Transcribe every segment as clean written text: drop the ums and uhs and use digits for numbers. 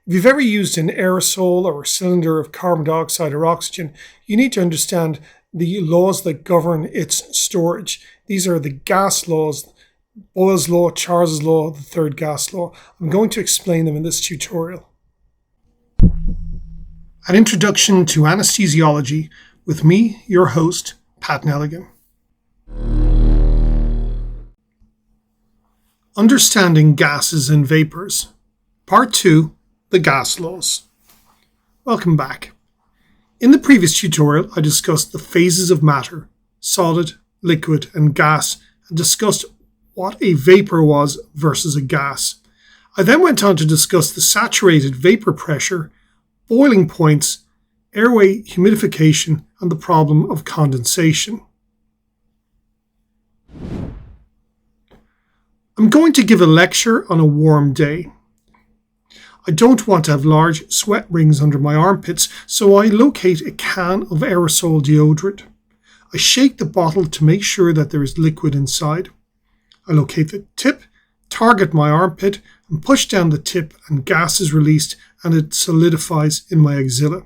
If you've ever used an aerosol or a cylinder of carbon dioxide or oxygen, you need to understand the laws that govern its storage. These are the gas laws, Boyle's law, Charles's law, the third gas law. I'm going to explain them in this tutorial. An introduction to anesthesiology with me, your host, Pat Nelligan. Understanding gases and vapors. Part 2. The gas laws. Welcome back. In the previous tutorial, I discussed the phases of matter, solid, liquid, and gas, and discussed what a vapor was versus a gas. I then went on to discuss the saturated vapor pressure, boiling points, airway humidification, and the problem of condensation. I'm going to give a lecture on a warm day. I don't want to have large sweat rings under my armpits, so I locate a can of aerosol deodorant. I shake the bottle to make sure that there is liquid inside. I locate the tip, target my armpit, and push down the tip, and gas is released and it solidifies in my axilla.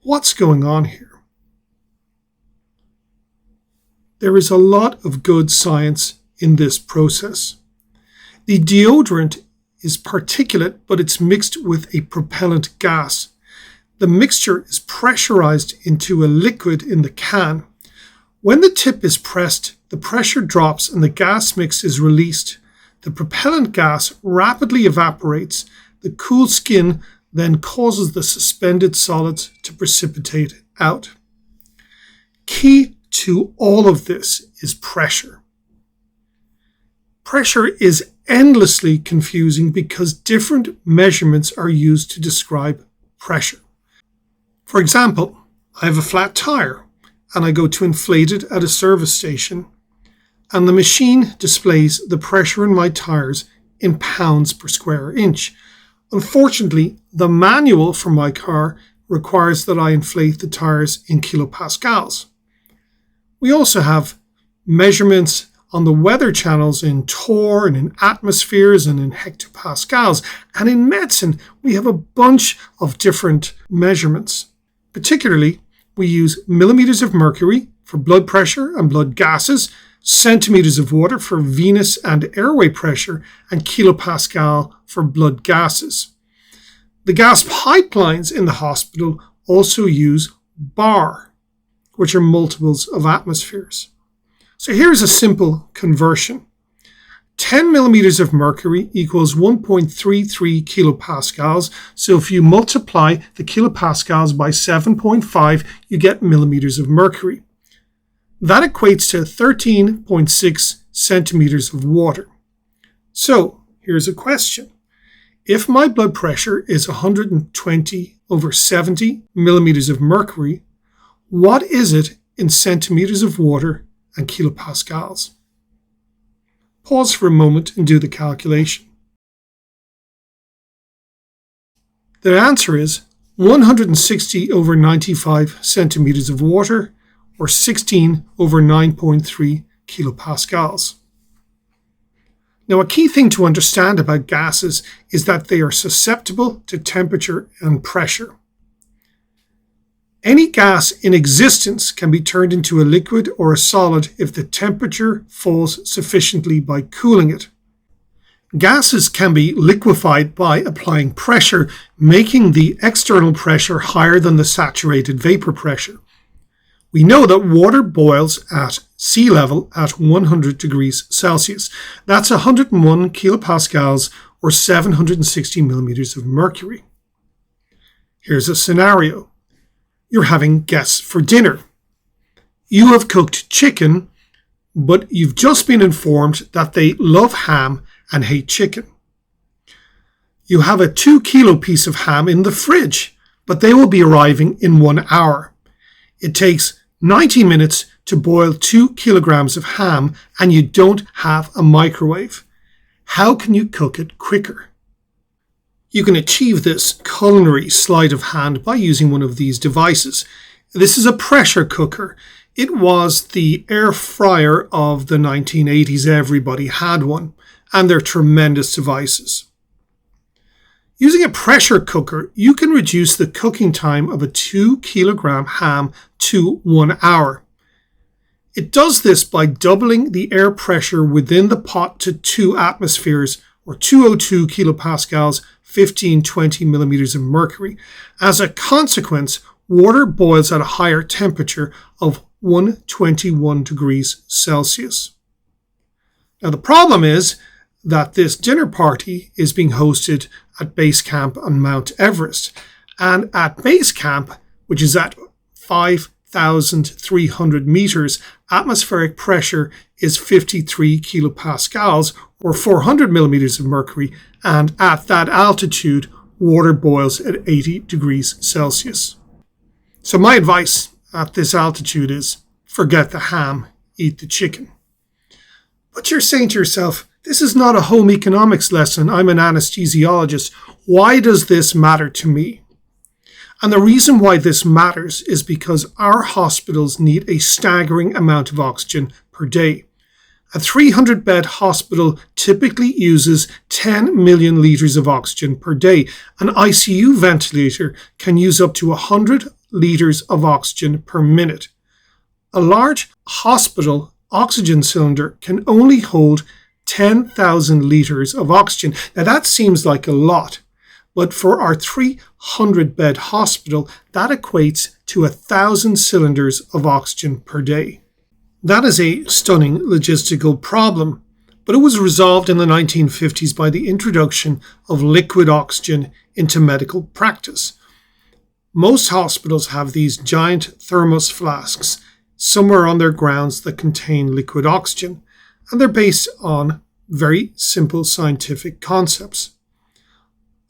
What's going on here? There is a lot of good science in this process. The deodorant is particulate, but it's mixed with a propellant gas. The mixture is pressurized into a liquid in the can. When the tip is pressed, the pressure drops and the gas mix is released. The propellant gas rapidly evaporates. The cool skin then causes the suspended solids to precipitate out. Key to all of this is pressure. Pressure is endlessly confusing because different measurements are used to describe pressure. For example, I have a flat tire and I go to inflate it at a service station, and the machine displays the pressure in my tires in pounds per square inch. Unfortunately, the manual for my car requires that I inflate the tires in kilopascals. We also have measurements on the weather channels in torr and in atmospheres and in hectopascals. And in medicine, we have a bunch of different measurements. Particularly, we use millimeters of mercury for blood pressure and blood gases, centimeters of water for venous and airway pressure, and kilopascal for blood gases. The gas pipelines in the hospital also use bar, which are multiples of atmospheres. So here's a simple conversion. 10 millimeters of mercury equals 1.33 kilopascals. So if you multiply the kilopascals by 7.5, you get millimeters of mercury. That equates to 13.6 centimeters of water. So here's a question. If my blood pressure is 120/70 millimeters of mercury, what is it in centimeters of water and kilopascals? Pause for a moment and do the calculation. The answer is 160/95 centimeters of water, or 16/9.3 kilopascals. Now, a key thing to understand about gases is that they are susceptible to temperature and pressure. Any gas in existence can be turned into a liquid or a solid if the temperature falls sufficiently by cooling it. Gases can be liquefied by applying pressure, making the external pressure higher than the saturated vapor pressure. We know that water boils at sea level at 100 degrees Celsius. That's 101 kilopascals or 760 millimeters of mercury. Here's a scenario. You're having guests for dinner. You have cooked chicken, but you've just been informed that they love ham and hate chicken. You have a 2 kilo piece of ham in the fridge, but they will be arriving in 1 hour. It takes 90 minutes to boil 2 kilograms of ham, and you don't have a microwave. How can you cook it quicker? You can achieve this culinary sleight of hand by using one of these devices. This is a pressure cooker. It was the air fryer of the 1980s. Everybody had one, and they're tremendous devices. Using a pressure cooker, you can reduce the cooking time of a 2-kilogram ham to 1 hour. It does this by doubling the air pressure within the pot to 2 atmospheres, or 202 kilopascals, 15-20 millimeters of mercury. As a consequence, water boils at a higher temperature of 121 degrees Celsius. Now the problem is that this dinner party is being hosted at base camp on Mount Everest. And at base camp, which is at 5,300 meters, atmospheric pressure is 53 kilopascals, or 400 millimeters of mercury, and at that altitude, water boils at 80 degrees Celsius. So my advice at this altitude is forget the ham, eat the chicken. But you're saying to yourself, this is not a home economics lesson. I'm an anesthesiologist. Why does this matter to me? And the reason why this matters is because our hospitals need a staggering amount of oxygen per day. A 300-bed hospital typically uses 10 million litres of oxygen per day. An ICU ventilator can use up to 100 litres of oxygen per minute. A large hospital oxygen cylinder can only hold 10,000 litres of oxygen. Now that seems like a lot, but for our 300-bed hospital, that equates to 1,000 cylinders of oxygen per day. That is a stunning logistical problem, but it was resolved in the 1950s by the introduction of liquid oxygen into medical practice. Most hospitals have these giant thermos flasks somewhere on their grounds that contain liquid oxygen, and they're based on very simple scientific concepts.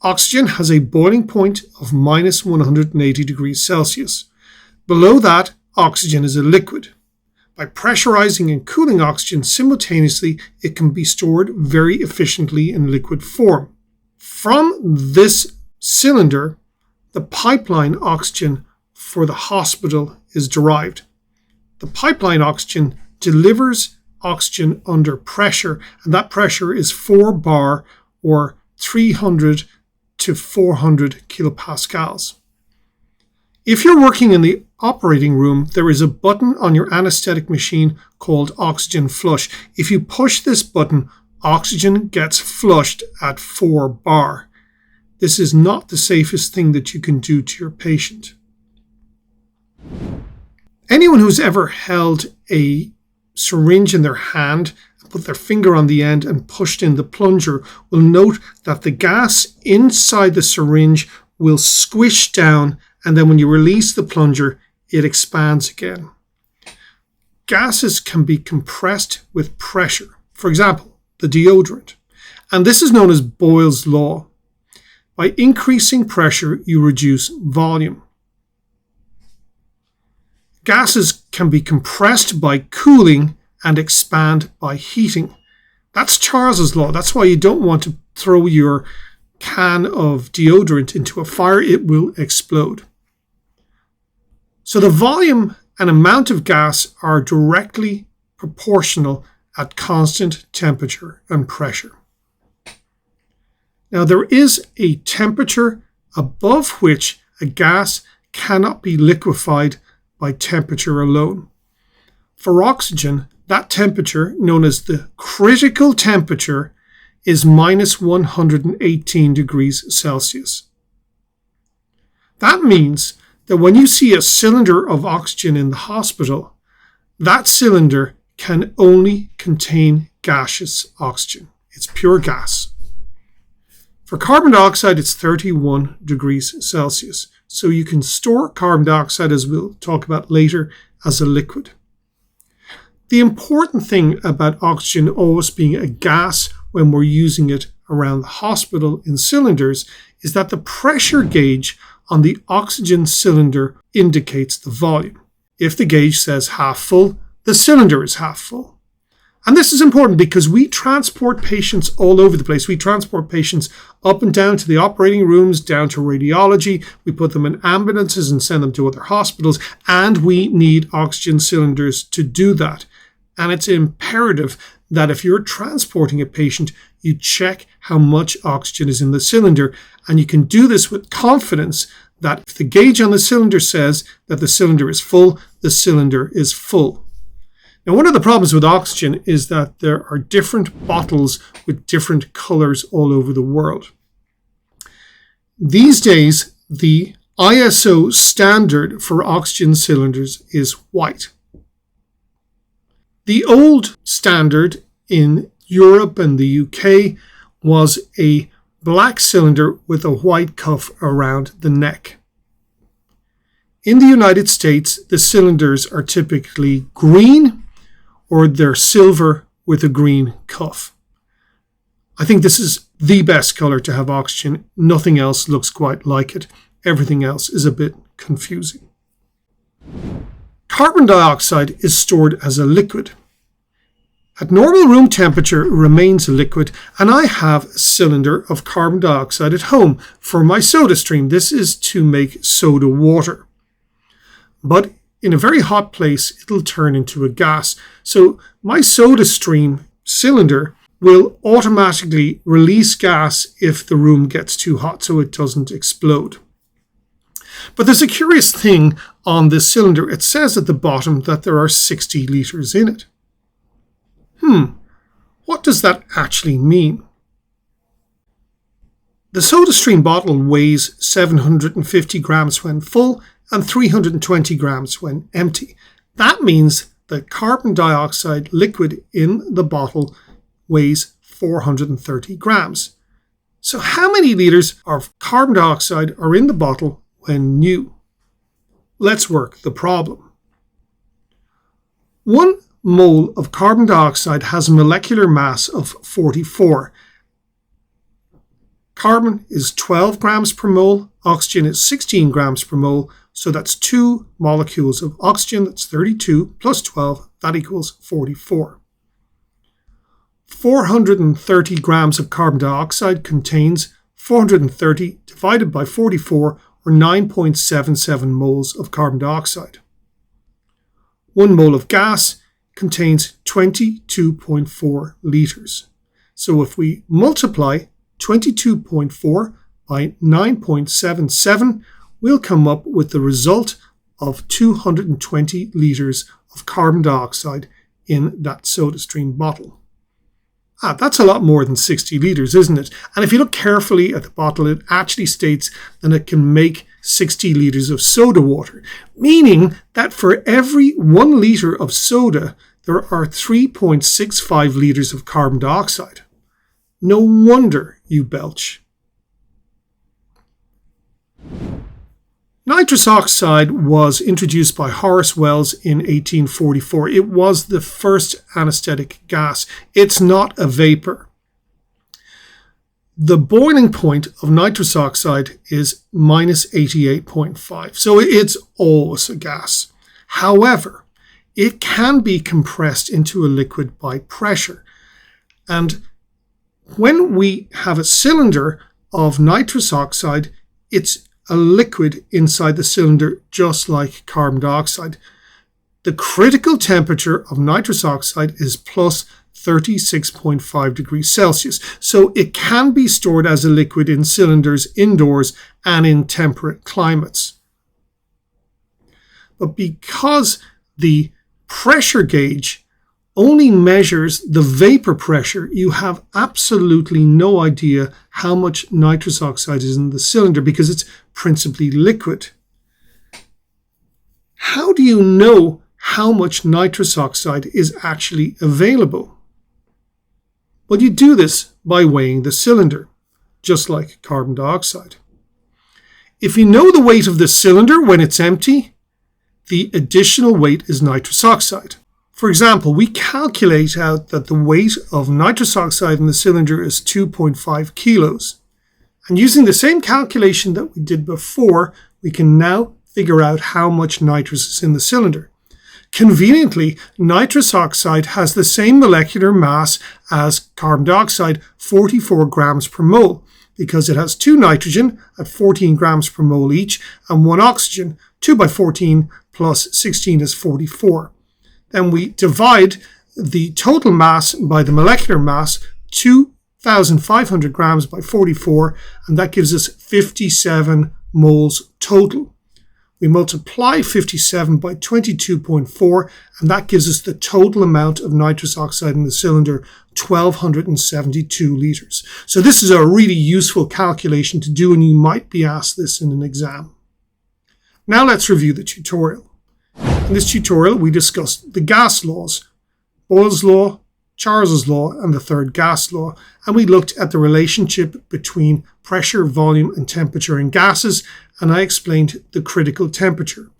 Oxygen has a boiling point of minus 180 degrees Celsius. Below that, oxygen is a liquid. By pressurizing and cooling oxygen simultaneously, it can be stored very efficiently in liquid form. From this cylinder, the pipeline oxygen for the hospital is derived. The pipeline oxygen delivers oxygen under pressure, and that pressure is 4 bar or 300 to 400 kilopascals. If you're working in the operating room, there is a button on your anesthetic machine called oxygen flush. If you push this button, oxygen gets flushed at 4 bar. This is not the safest thing that you can do to your patient. Anyone who's ever held a syringe in their hand, put their finger on the end and pushed in the plunger will note that the gas inside the syringe will squish down, and then when you release the plunger, it expands again. Gases can be compressed with pressure. For example, the deodorant. And this is known as Boyle's law. By increasing pressure, you reduce volume. Gases can be compressed by cooling and expand by heating. That's Charles's law. That's why you don't want to throw your can of deodorant into a fire. It will explode. So the volume and amount of gas are directly proportional at constant temperature and pressure. Now there is a temperature above which a gas cannot be liquefied by temperature alone. For oxygen, that temperature, known as the critical temperature, is minus 118 degrees Celsius. That means that when you see a cylinder of oxygen in the hospital, that cylinder can only contain gaseous oxygen. It's pure gas. For carbon dioxide, it's 31 degrees Celsius. So you can store carbon dioxide, as we'll talk about later, as a liquid. The important thing about oxygen always being a gas when we're using it around the hospital in cylinders is that the pressure gauge on the oxygen cylinder indicates the volume. If the gauge says half full, the cylinder is half full. And this is important because we transport patients all over the place. We transport patients up and down to the operating rooms, down to radiology. We put them in ambulances and send them to other hospitals. And we need oxygen cylinders to do that. And it's imperative that if you're transporting a patient, you check how much oxygen is in the cylinder, and you can do this with confidence that if the gauge on the cylinder says that the cylinder is full, the cylinder is full. Now, one of the problems with oxygen is that there are different bottles with different colors all over the world. These days, the ISO standard for oxygen cylinders is white. The old standard in Europe and the UK was a black cylinder with a white cuff around the neck. In the United States, the cylinders are typically green or they're silver with a green cuff. I think this is the best color to have oxygen. Nothing else looks quite like it. Everything else is a bit confusing. Carbon dioxide is stored as a liquid. At normal room temperature, it remains a liquid, and I have a cylinder of carbon dioxide at home for my soda stream. This is to make soda water. But in a very hot place, it'll turn into a gas. So my soda stream cylinder will automatically release gas if the room gets too hot so it doesn't explode. But there's a curious thing on this cylinder. It says at the bottom that there are 60 litres in it. What does that actually mean? The SodaStream bottle weighs 750 grams when full and 320 grams when empty. That means the carbon dioxide liquid in the bottle weighs 430 grams. So how many litres of carbon dioxide are in the bottle when new? Let's work the problem. 1 mole of carbon dioxide has a molecular mass of 44. Carbon is 12 grams per mole, oxygen is 16 grams per mole, so that's 2 molecules of oxygen, that's 32, plus 12, that equals 44. 430 grams of carbon dioxide contains 430 divided by 44, or 9.77 moles of carbon dioxide. 1 mole of gas contains 22.4 litres. So if we multiply 22.4 by 9.77, we'll come up with the result of 220 litres of carbon dioxide in that SodaStream bottle. That's a lot more than 60 litres, isn't it? And if you look carefully at the bottle, it actually states that it can make 60 litres of soda water, meaning that for every 1 litre of soda, there are 3.65 litres of carbon dioxide. No wonder you belch. Nitrous oxide was introduced by Horace Wells in 1844. It was the first anesthetic gas. It's not a vapor. The boiling point of nitrous oxide is minus 88.5, so it's always a gas. However, it can be compressed into a liquid by pressure. And when we have a cylinder of nitrous oxide, it's a liquid inside the cylinder, just like carbon dioxide. The critical temperature of nitrous oxide is plus 36.5 degrees Celsius, so it can be stored as a liquid in cylinders indoors and in temperate climates. But because the pressure gauge only measures the vapor pressure, you have absolutely no idea how much nitrous oxide is in the cylinder because it's principally liquid. How do you know how much nitrous oxide is actually available? Well, you do this by weighing the cylinder, just like carbon dioxide. If you know the weight of the cylinder when it's empty, the additional weight is nitrous oxide. For example, we calculate out that the weight of nitrous oxide in the cylinder is 2.5 kilos. And using the same calculation that we did before, we can now figure out how much nitrous is in the cylinder. Conveniently, nitrous oxide has the same molecular mass as carbon dioxide, 44 grams per mole, because it has 2 nitrogen at 14 grams per mole each, and 1 oxygen. 2 by 14 plus 16 is 44. Then we divide the total mass by the molecular mass, 2,500 grams by 44, and that gives us 57 moles total. We multiply 57 by 22.4, and that gives us the total amount of nitrous oxide in the cylinder, 1,272 litres. So this is a really useful calculation to do, and you might be asked this in an exam. Now let's review the tutorial. In this tutorial, we discussed the gas laws, Boyle's law, Charles's law, and the third gas law, and we looked at the relationship between pressure, volume, and temperature in gases, and I explained the critical temperature.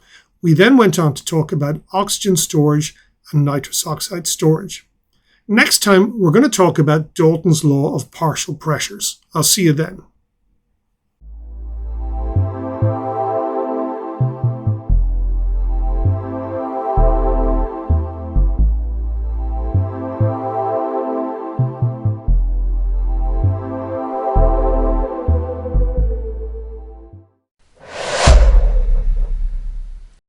We then went on to talk about oxygen storage and nitrous oxide storage. Next time, we're going to talk about Dalton's law of partial pressures. I'll see you then.